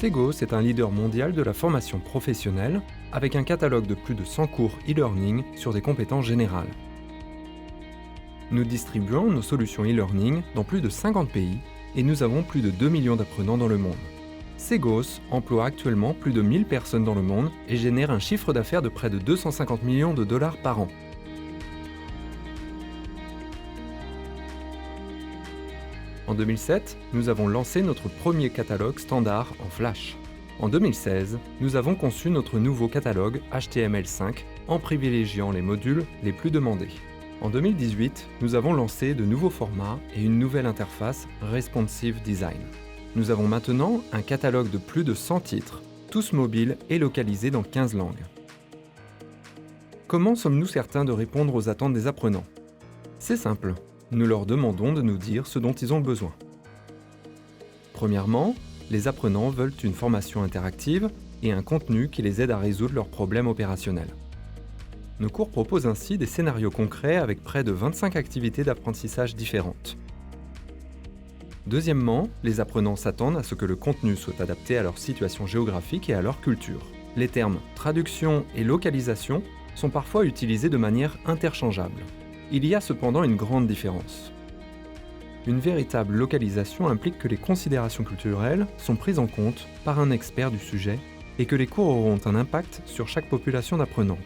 Segos est un leader mondial de la formation professionnelle avec un catalogue de plus de 100 cours e-learning sur des compétences générales. Nous distribuons nos solutions e-learning dans plus de 50 pays et nous avons plus de 2 millions d'apprenants dans le monde. Segos emploie actuellement plus de 1000 personnes dans le monde et génère un chiffre d'affaires de près de 250 millions de dollars par an. En 2007, nous avons lancé notre premier catalogue standard en Flash. En 2016, nous avons conçu notre nouveau catalogue HTML5 en privilégiant les modules les plus demandés. En 2018, nous avons lancé de nouveaux formats et une nouvelle interface Responsive Design. Nous avons maintenant un catalogue de plus de 100 titres, tous mobiles et localisés dans 15 langues. Comment sommes-nous certains de répondre aux attentes des apprenants? C'est simple. Nous leur demandons de nous dire ce dont ils ont besoin. Premièrement, les apprenants veulent une formation interactive et un contenu qui les aide à résoudre leurs problèmes opérationnels. Nos cours proposent ainsi des scénarios concrets avec près de 25 activités d'apprentissage différentes. Deuxièmement, les apprenants s'attendent à ce que le contenu soit adapté à leur situation géographique et à leur culture. Les termes traduction et localisation sont parfois utilisés de manière interchangeable. Il y a cependant une grande différence. Une véritable localisation implique que les considérations culturelles sont prises en compte par un expert du sujet et que les cours auront un impact sur chaque population d'apprenants,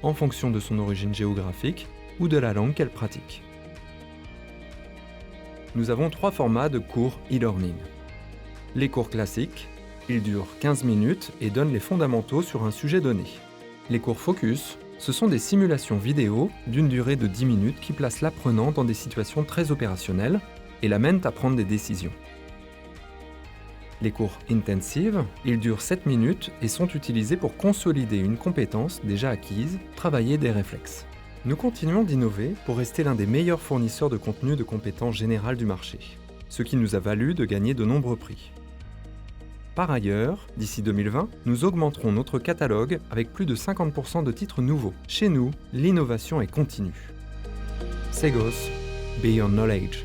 en fonction de son origine géographique ou de la langue qu'elle pratique. Nous avons 3 formats de cours e-learning. Les cours classiques, ils durent 15 minutes et donnent les fondamentaux sur un sujet donné. Les cours focus, ce sont des simulations vidéo d'une durée de 10 minutes qui placent l'apprenant dans des situations très opérationnelles et l'amènent à prendre des décisions. Les cours intensive, ils durent 7 minutes et sont utilisés pour consolider une compétence déjà acquise, travailler des réflexes. Nous continuons d'innover pour rester l'un des meilleurs fournisseurs de contenu de compétences générales du marché, ce qui nous a valu de gagner de nombreux prix. Par ailleurs, d'ici 2020, nous augmenterons notre catalogue avec plus de 50% de titres nouveaux. Chez nous, l'innovation est continue. Segos, Beyond Knowledge.